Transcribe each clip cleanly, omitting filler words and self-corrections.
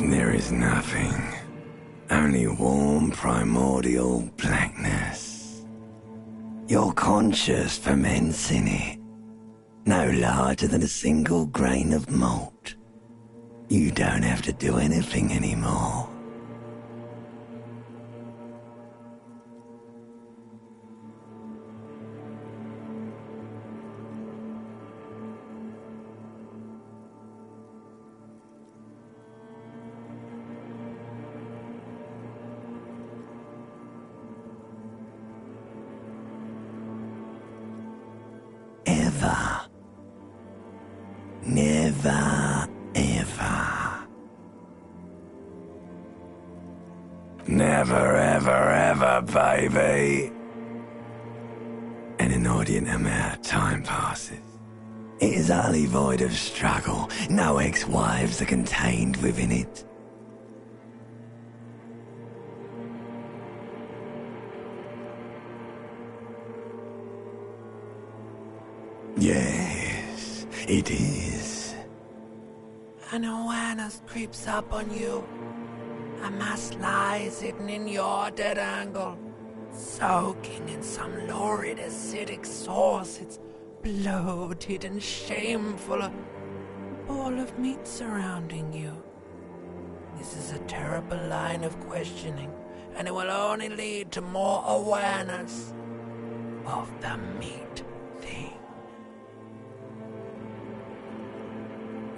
There is nothing. Only warm primordial blackness. Your conscious ferments in it. No larger than a single grain of malt. You don't have to do anything anymore. Ever. Never, ever. Never, ever, ever, baby. An inordinate amount of time passes. It is utterly void of struggle. No ex-wives are contained within it. Yes, it is. An awareness creeps up on you. A mass lies hidden in your dead angle, soaking in some lurid acidic sauce. It's bloated and shameful, a ball of meat surrounding you. This is a terrible line of questioning, and it will only lead to more awareness of the meat thing.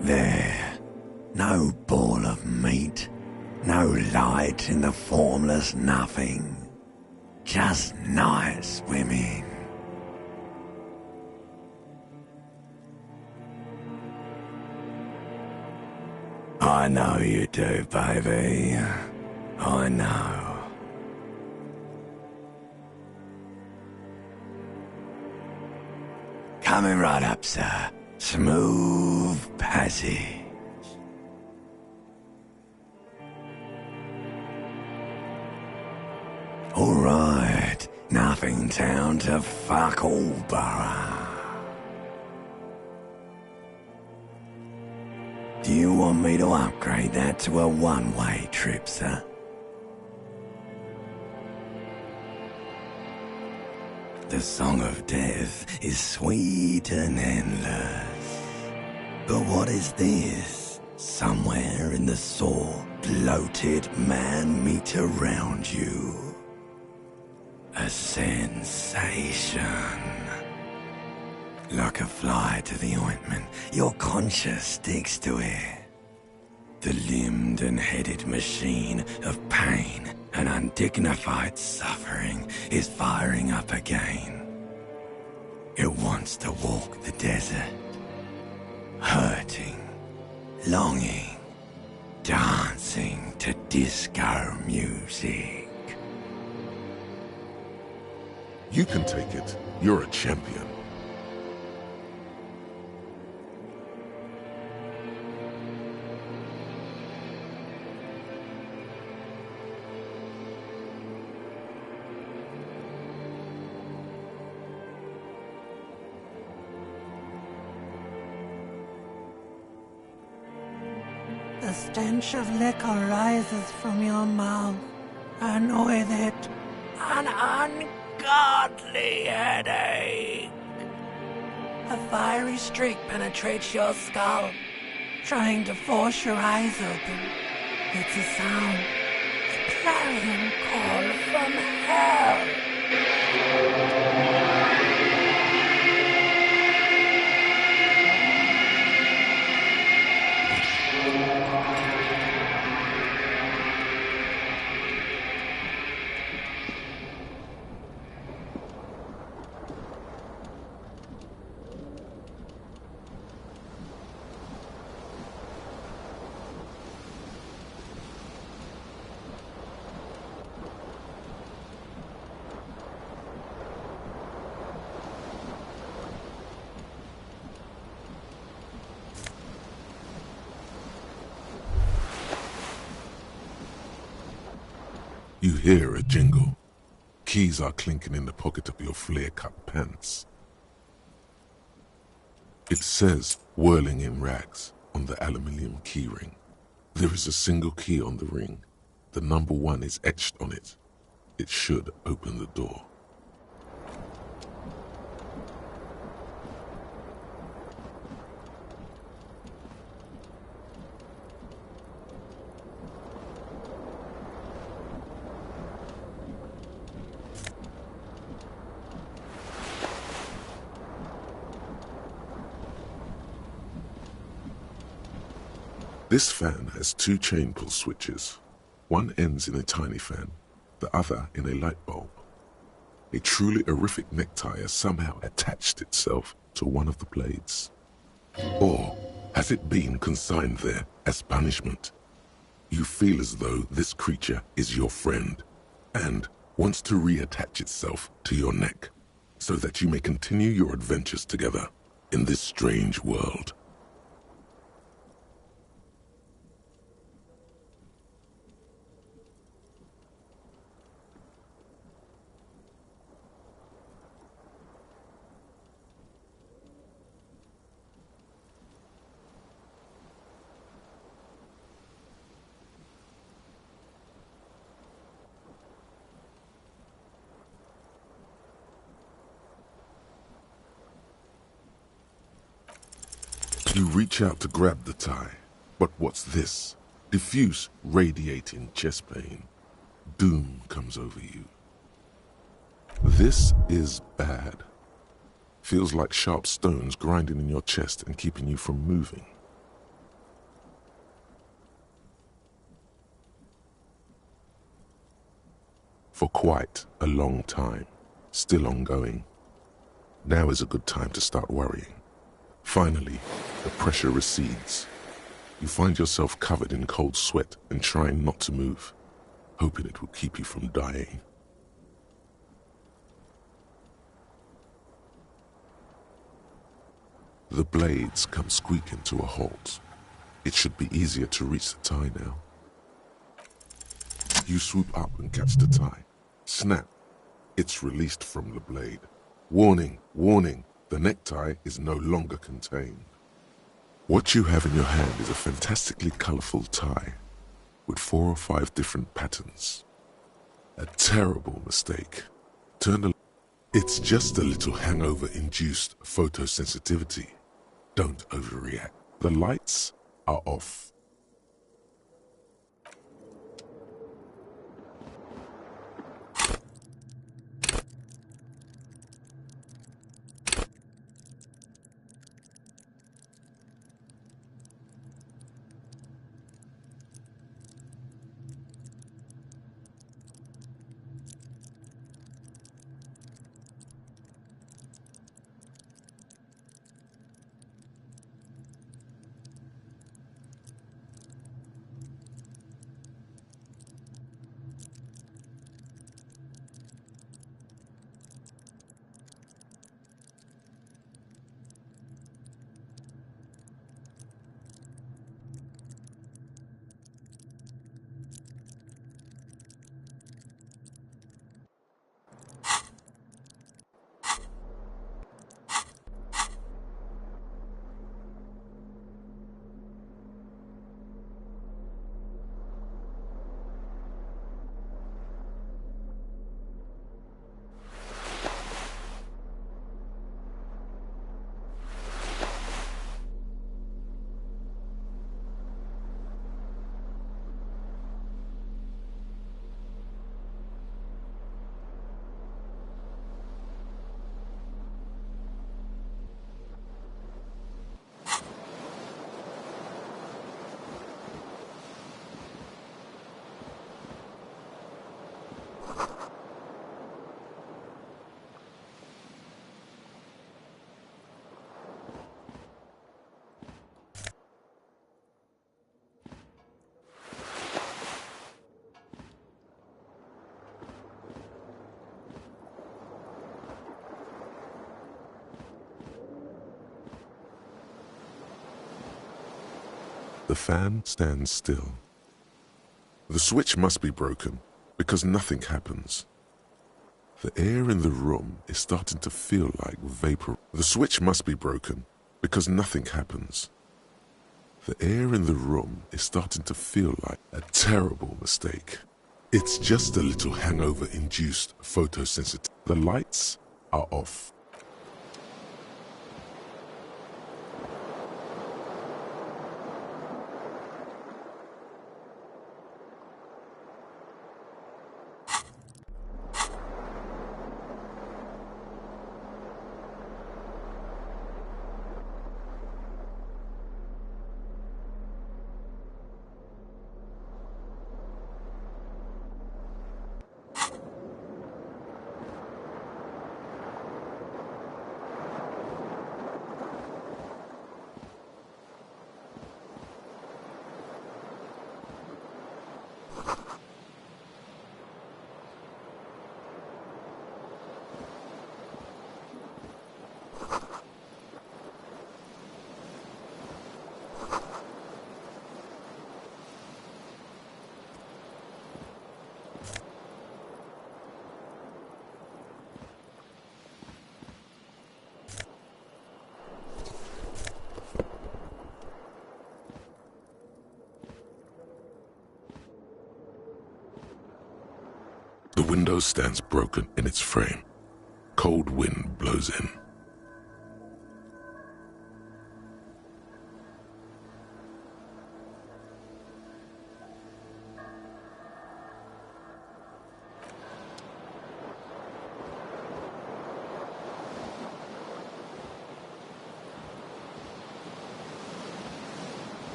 There, no ball of meat, no light in the formless nothing. Just nice women. I know you do, baby. I know. Coming right up, sir. Smooth passage. All right, nothing town to fuck all borough. Do you want me to upgrade that to a one-way trip, sir? The song of death is sweet and endless. But what is this? Somewhere in the sore, bloated man meat around you. A sensation. Like a fly to the ointment, your conscience sticks to it. The limbed and headed machine of pain and undignified suffering is firing up again. It wants to walk the desert, hurting, longing, dancing to disco music. You can take it. You're a champion. The stench of liquor rises from your mouth, and with it, an ungodly headache. A fiery streak penetrates your skull, trying to force your eyes open. It's a sound, a clarion call from hell. You hear a jingle. Keys are clinking in the pocket of your flare-cut pants. It says, whirling in rags, on the aluminium keyring. There is a single key on the ring. The number 1 is etched on it. It should open the door. This fan has 2 chain pull switches. One ends in a tiny fan, the other in a light bulb. A truly horrific necktie has somehow attached itself to one of the blades. Or has it been consigned there as punishment? You feel as though this creature is your friend and wants to reattach itself to your neck so that you may continue your adventures together in this strange world. You reach out to grab the tie, but what's this? Diffuse, radiating chest pain. Doom comes over you. This is bad. Feels like sharp stones grinding in your chest and keeping you from moving. For quite a long time, still ongoing. Now is a good time to start worrying. Finally, the pressure recedes. You find yourself covered in cold sweat and trying not to move, hoping it will keep you from dying. The blades come squeaking to a halt. It should be easier to reach the tie now. You swoop up and catch the tie. Snap! It's released from the blade. Warning, warning! The necktie is no longer contained. What you have in your hand is a fantastically colorful tie with 4 or 5 different patterns. A terrible mistake. It's just a little hangover-induced photosensitivity. Don't overreact. The lights are off. The fan stands still. The switch must be broken because nothing happens. The air in the room is starting to feel like vapor. The switch must be broken because nothing happens. The air in the room is starting to feel like a terrible mistake. It's just a little hangover-induced photosensitivity. The lights are off. The window stands broken in its frame. Cold wind blows in.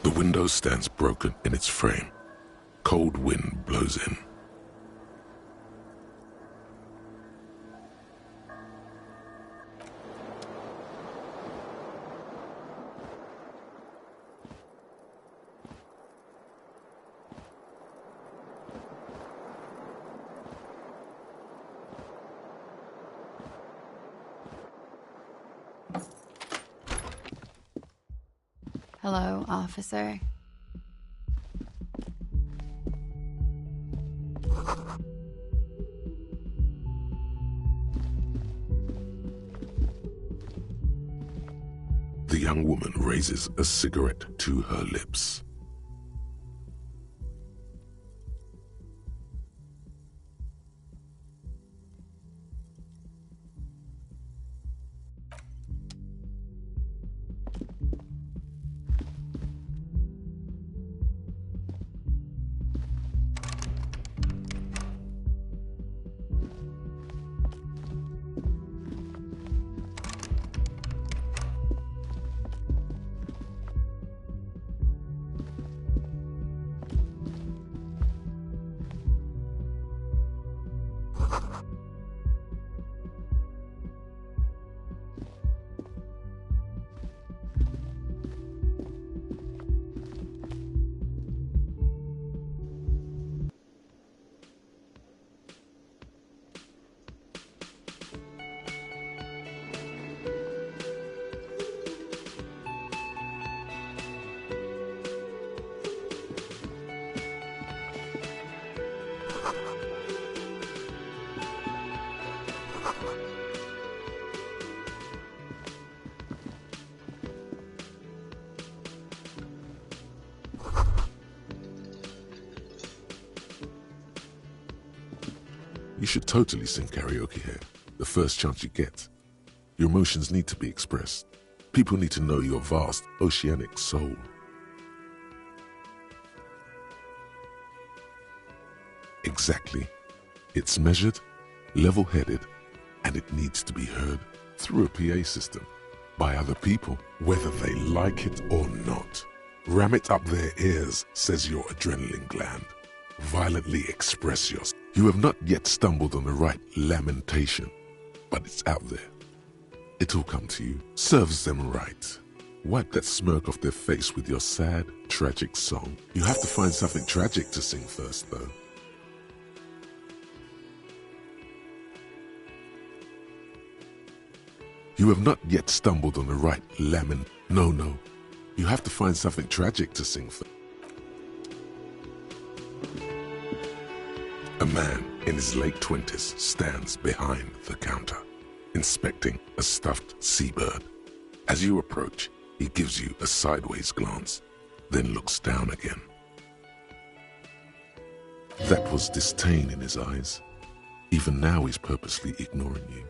The window stands broken in its frame. Cold wind blows in. Hello, officer. The young woman raises a cigarette to her lips. You should totally sing karaoke here, the first chance you get. Your emotions need to be expressed. People need to know your vast, oceanic soul. Exactly. It's measured, level-headed, and it needs to be heard through a PA system by other people, whether they like it or not. Ram it up their ears, says your adrenaline gland. Violently express yourself. You have not yet stumbled on the right lamentation, but it's out there. It'll come to you. Serves them right. Wipe that smirk off their face with your sad, tragic song. You have to find something tragic to sing first, though. You have not yet stumbled on the right lament. No. You have to find something tragic to sing first. A man in his late 20s stands behind the counter, inspecting a stuffed seabird. As you approach, He gives you a sideways glance, then looks down again. That was disdain in his eyes. Even now he's purposely ignoring you.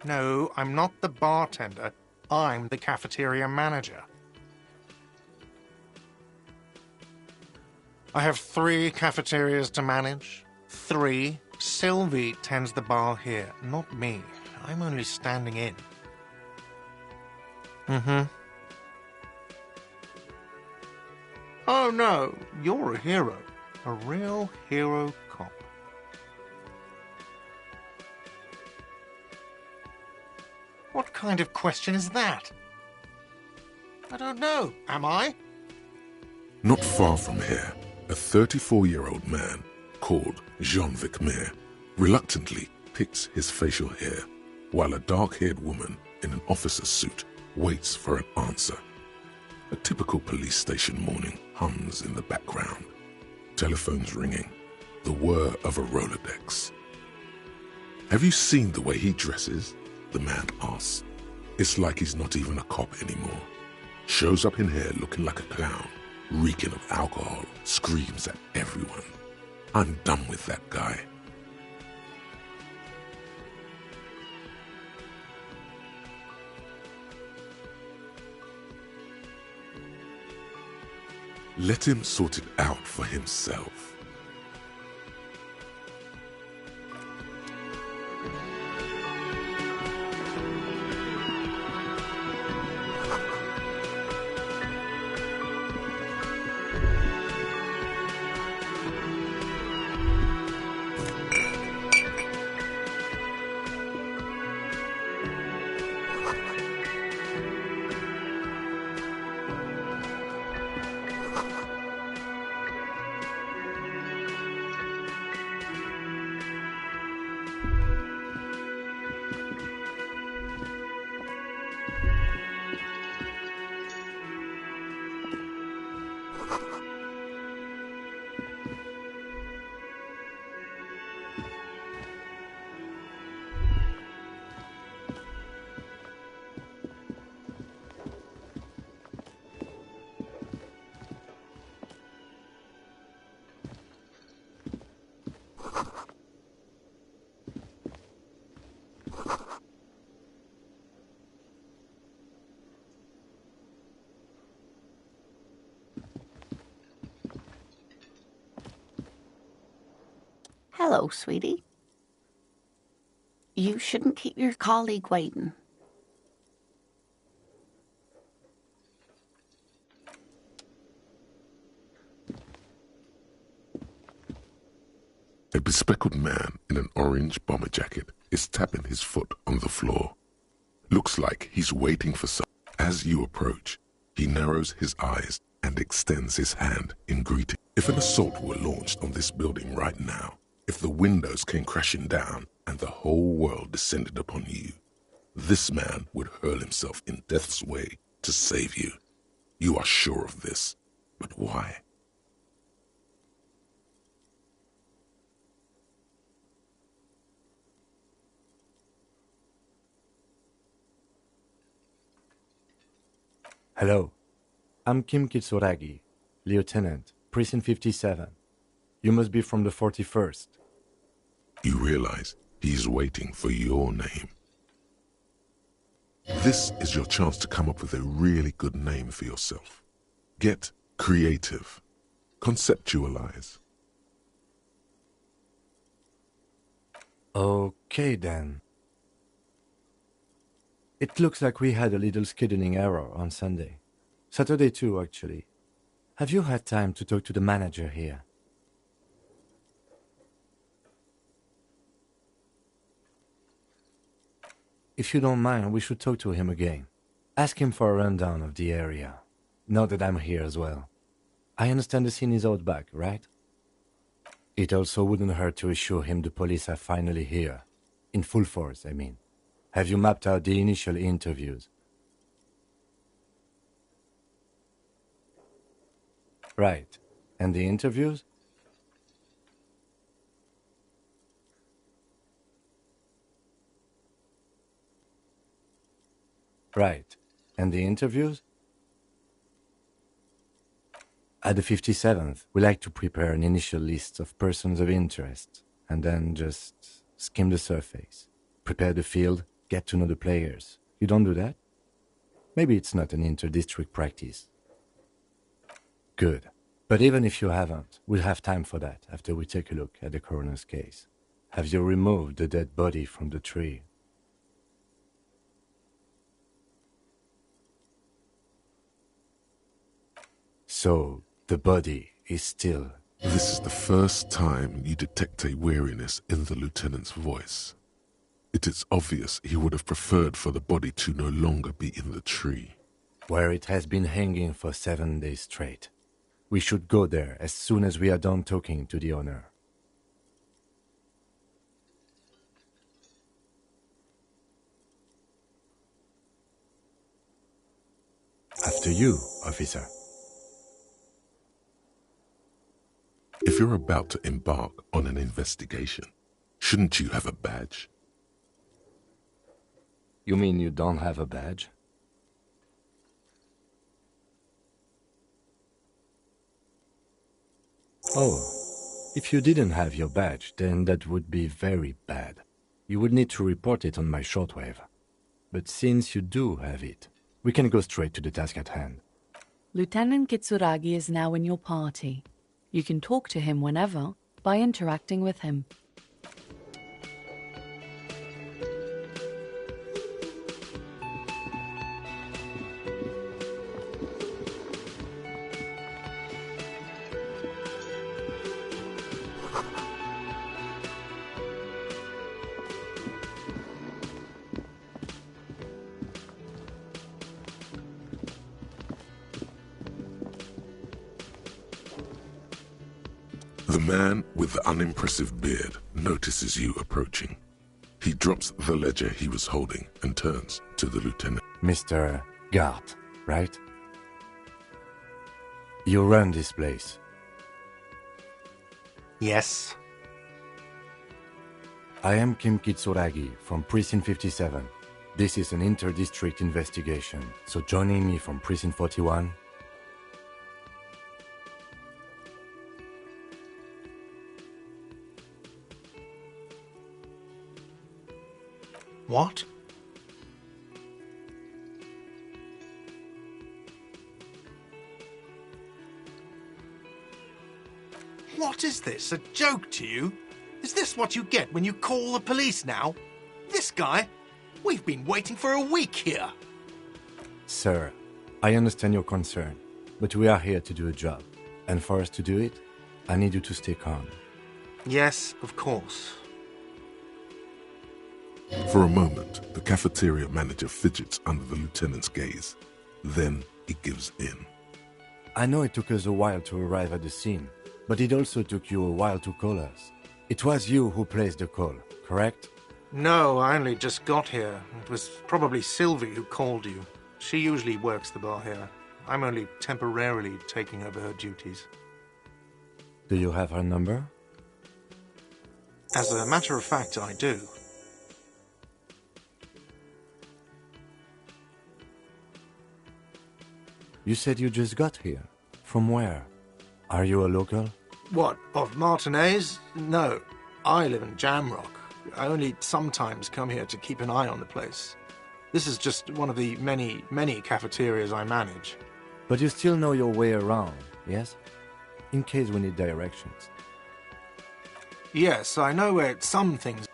No, I'm not the bartender. I'm the cafeteria manager. I have 3 cafeterias to manage. 3. Sylvie tends the bar here, not me. I'm only standing in. Oh no, you're a hero. A real hero cop. What kind of question is that? I don't know. Am I? Not far from here, a 34-year-old man called Jean-Vic Mir reluctantly picks his facial hair while a dark-haired woman in an officer's suit waits for an answer. A typical police station morning hums in the background. Telephones ringing, the whir of a Rolodex. Have you seen the way he dresses? The man asks. It's like he's not even a cop anymore. Shows up in here looking like a clown, reeking of alcohol, screams at everyone. I'm done with that guy. Let him sort it out for himself. Hello, sweetie. You shouldn't keep your colleague waiting. A bespectacled man in an orange bomber jacket is tapping his foot on the floor. Looks like he's waiting for some. As you approach, he narrows his eyes and extends his hand in greeting. If an assault were launched on this building right now, if the windows came crashing down and the whole world descended upon you, this man would hurl himself in death's way to save you. You are sure of this, but why? Hello, I'm Kim Kitsuragi, Lieutenant, Precinct 57. You must be from the 41st. You realize he's waiting for your name. This is your chance to come up with a really good name for yourself. Get creative. Conceptualize. Okay then. It looks like we had a little scheduling error on Sunday. Saturday too, actually. Have you had time to talk to the manager here? If you don't mind, we should talk to him again. Ask him for a rundown of the area. Now that I'm here as well. I understand the scene is out back, right? It also wouldn't hurt to assure him the police are finally here. In full force, I mean. Have you mapped out the initial interviews? Right. And the interviews? Right. And the interviews? At the 57th, we like to prepare an initial list of persons of interest, and then just skim the surface. Prepare the field, get to know the players. You don't do that? Maybe it's not an inter-district practice. Good. But even if you haven't, we'll have time for that after we take a look at the coroner's case. Have you removed the dead body from the tree? So, the body is still... This is the first time you detect a weariness in the lieutenant's voice. It is obvious he would have preferred for the body to no longer be in the tree. Where it has been hanging for 7 days straight. We should go there as soon as we are done talking to the owner. After you, officer. If you're about to embark on an investigation, shouldn't you have a badge? You mean you don't have a badge? Oh, if you didn't have your badge, then that would be very bad. You would need to report it on my shortwave. But since you do have it, we can go straight to the task at hand. Lieutenant Kitsuragi is now in your party. You can talk to him whenever by interacting with him. The man with the unimpressive beard notices you approaching. He drops the ledger he was holding and turns to the lieutenant. Mr. Gart, right? You run this place. Yes. I am Kim Kitsuragi from Precinct 57. This is an inter-district investigation, so joining me from Precinct 41... What? What is this? A joke to you? Is this what you get when you call the police now? This guy? We've been waiting for a week here. Sir, I understand your concern, but we are here to do a job. And for us to do it, I need you to stay calm. Yes, of course. For a moment, the cafeteria manager fidgets under the lieutenant's gaze. Then he gives in. I know it took us a while to arrive at the scene, but it also took you a while to call us. It was you who placed the call, correct? No, I only just got here. It was probably Sylvie who called you. She usually works the bar here. I'm only temporarily taking over her duties. Do you have her number? As a matter of fact, I do. You said you just got here. From where? Are you a local? What, of Martinez? No, I live in Jamrock. I only sometimes come here to keep an eye on the place. This is just one of the many, many cafeterias I manage. But you still know your way around, yes? In case we need directions. Yes, I know where some things...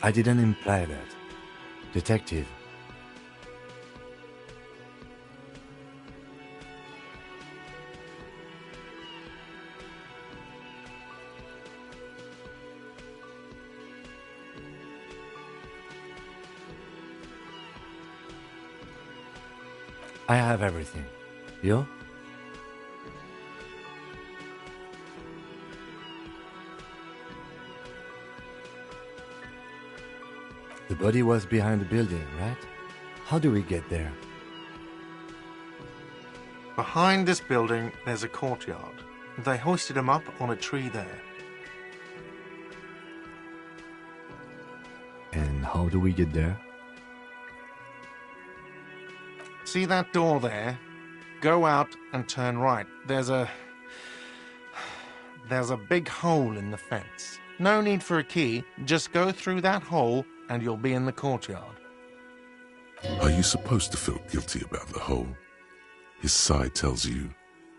I didn't imply that. Detective. I have everything. You? The body was behind the building, right? How do we get there? Behind this building, there's a courtyard. They hoisted him up on a tree there. And how do we get there? See that door there? Go out and turn right. There's a big hole in the fence. No need for a key. Just go through that hole and you'll be in the courtyard. Are you supposed to feel guilty about the hole? His side tells you,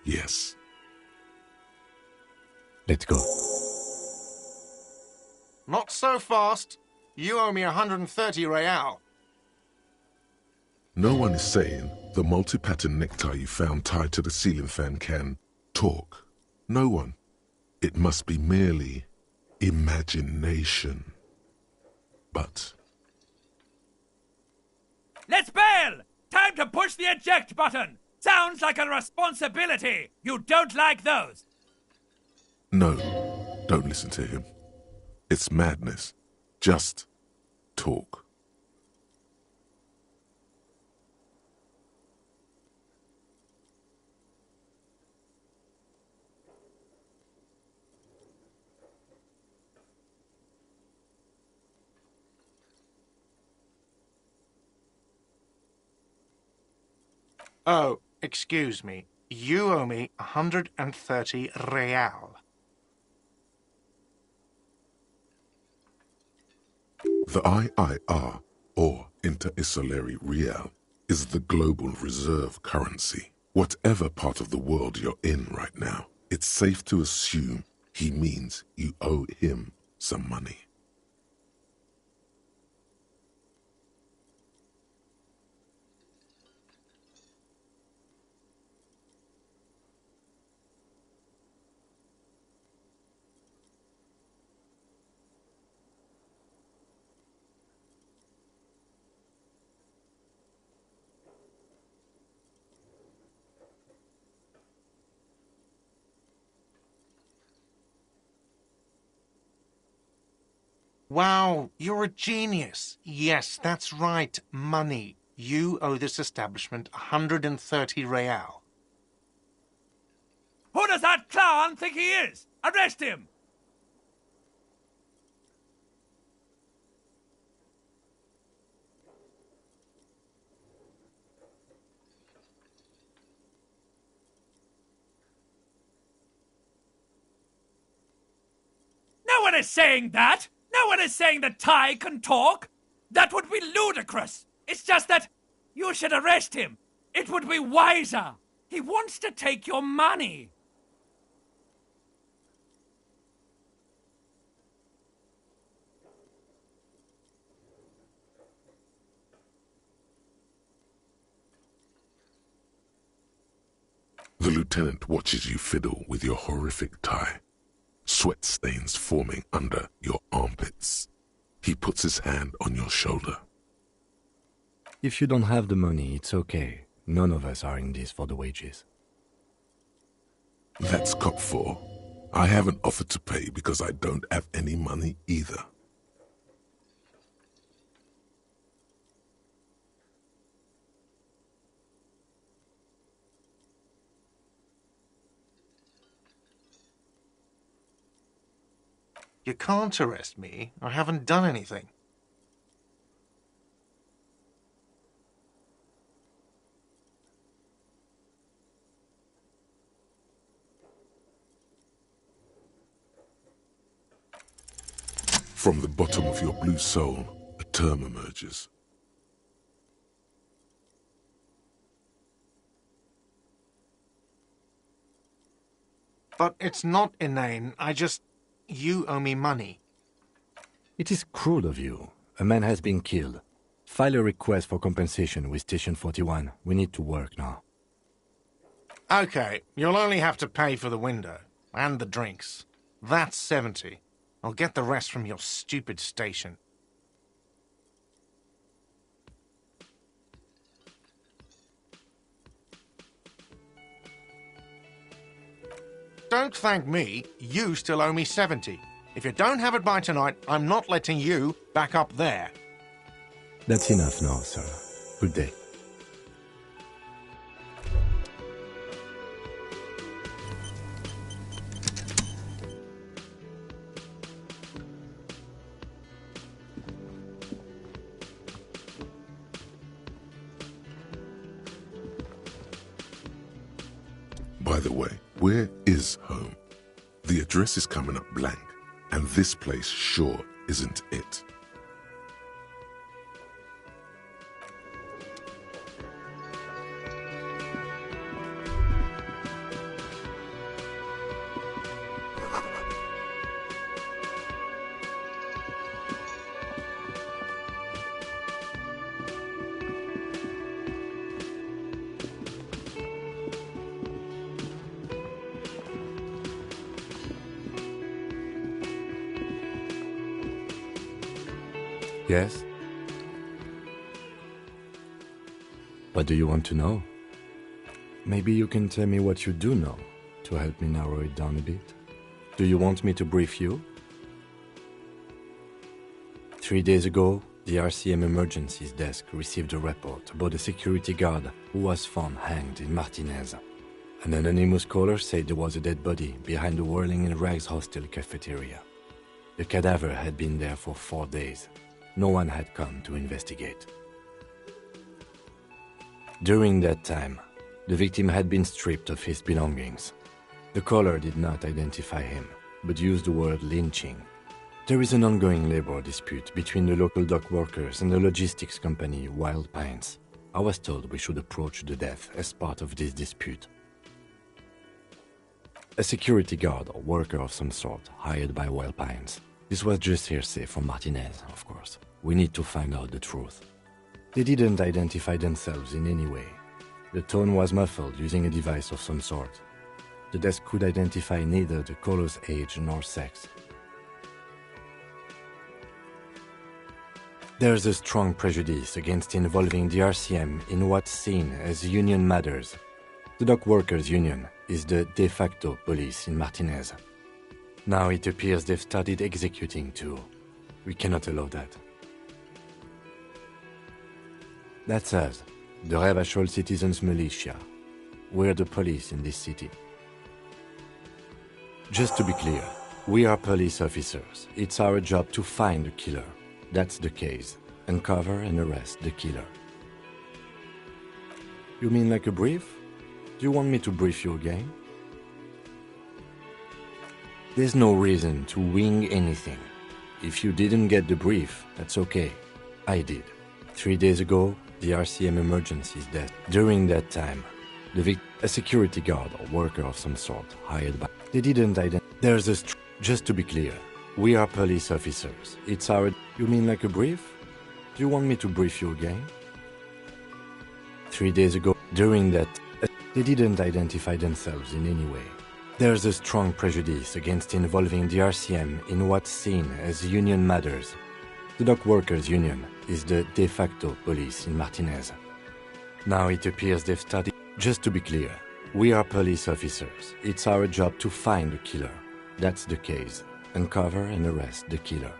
yes. Let's go. Not so fast. You owe me 130 real. No one is saying the multi-pattern necktie you found tied to the ceiling fan can talk. No one. It must be merely imagination. But... Let's bail! Time to push the eject button! Sounds like a responsibility! You don't like those! no, don't listen to him. It's madness. Just talk. Oh, excuse me. You owe me 130 real. The IIR, or Inter-Isolary Real, is the global reserve currency. Whatever part of the world you're in right now, it's safe to assume he means you owe him some money. Wow, you're a genius. Yes, that's right, money. You owe this establishment 130 real. Who does that clown think he is? Arrest him! No one is saying that! No one is saying that Ty can talk! That would be ludicrous! It's just that you should arrest him! It would be wiser! He wants to take your money! The lieutenant watches you fiddle with your horrific tie. Sweat stains forming under your armpits. He puts his hand on your shoulder. If you don't have the money, it's okay. None of us are in this for the wages. That's Cop 4. I haven't offered to pay because I don't have any money either. You can't arrest me. I haven't done anything. From the bottom of your blue soul, a term emerges. But it's not inane. You owe me money. It is cruel of you. A man has been killed. File a request for compensation with Station 41. We need to work now. Okay, you'll only have to pay for the window. And the drinks. That's 70. I'll get the rest from your stupid station. — don't thank me. You still owe me 70. If you don't have it by tonight, I'm not letting you back up there. That's enough now, sir. Good day. By the way, where is home? The address is coming up blank, and this place sure isn't it. Yes? What do you want to know? Maybe you can tell me what you do know to help me narrow it down a bit. Do you want me to brief you? 3 days ago, the RCM Emergencies Desk received a report about a security guard who was found hanged in Martinez. An anonymous caller said there was a dead body behind the Whirling in Rags hostel cafeteria. The cadaver had been there for 4 days. No one had come to investigate. During that time, the victim had been stripped of his belongings. The caller did not identify him, but used the word lynching. There is an ongoing labor dispute between the local dock workers and the logistics company Wild Pines. I was told we should approach the death as part of this dispute. A security guard or worker of some sort hired by Wild Pines. This was just hearsay from Martinez, of course. We need to find out the truth. They didn't identify themselves in any way. The tone was muffled using a device of some sort. The desk could identify neither the caller's age nor sex. There's a strong prejudice against involving the RCM in what's seen as union matters. The dock workers' union is the de facto police in Martinez. Now it appears they've started executing too. We cannot allow that. That's us, the Revachol Citizens Militia. We're the police in this city. Just to be clear, we are police officers. It's our job to find the killer. That's the case. Uncover and arrest the killer. You mean like a brief? Do you want me to brief you again? There's no reason to wing anything. If you didn't get the brief, that's okay. I did. 3 days ago, the RCM Emergencies Desk. During that time, a security guard or worker of some sort hired by... They didn't identify... Just to be clear, we are police officers. It's our... You mean like a brief? Do you want me to brief you again? 3 days ago, during that... They didn't identify themselves in any way. There's a strong prejudice against involving the RCM in what's seen as union matters. The dock workers' union is the de facto police in Martinez. Now it appears they've started... Just to be clear, we are police officers. It's our job to find the killer. That's the case. Uncover and arrest the killer.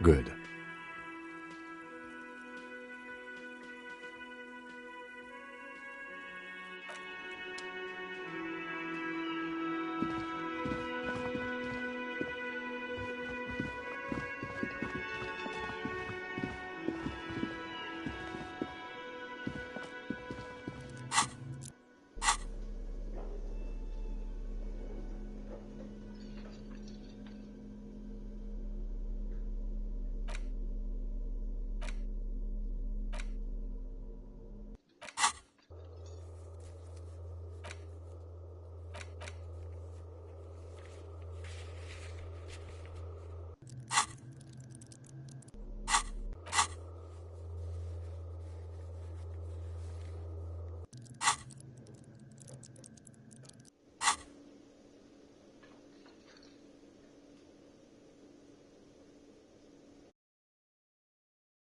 Good.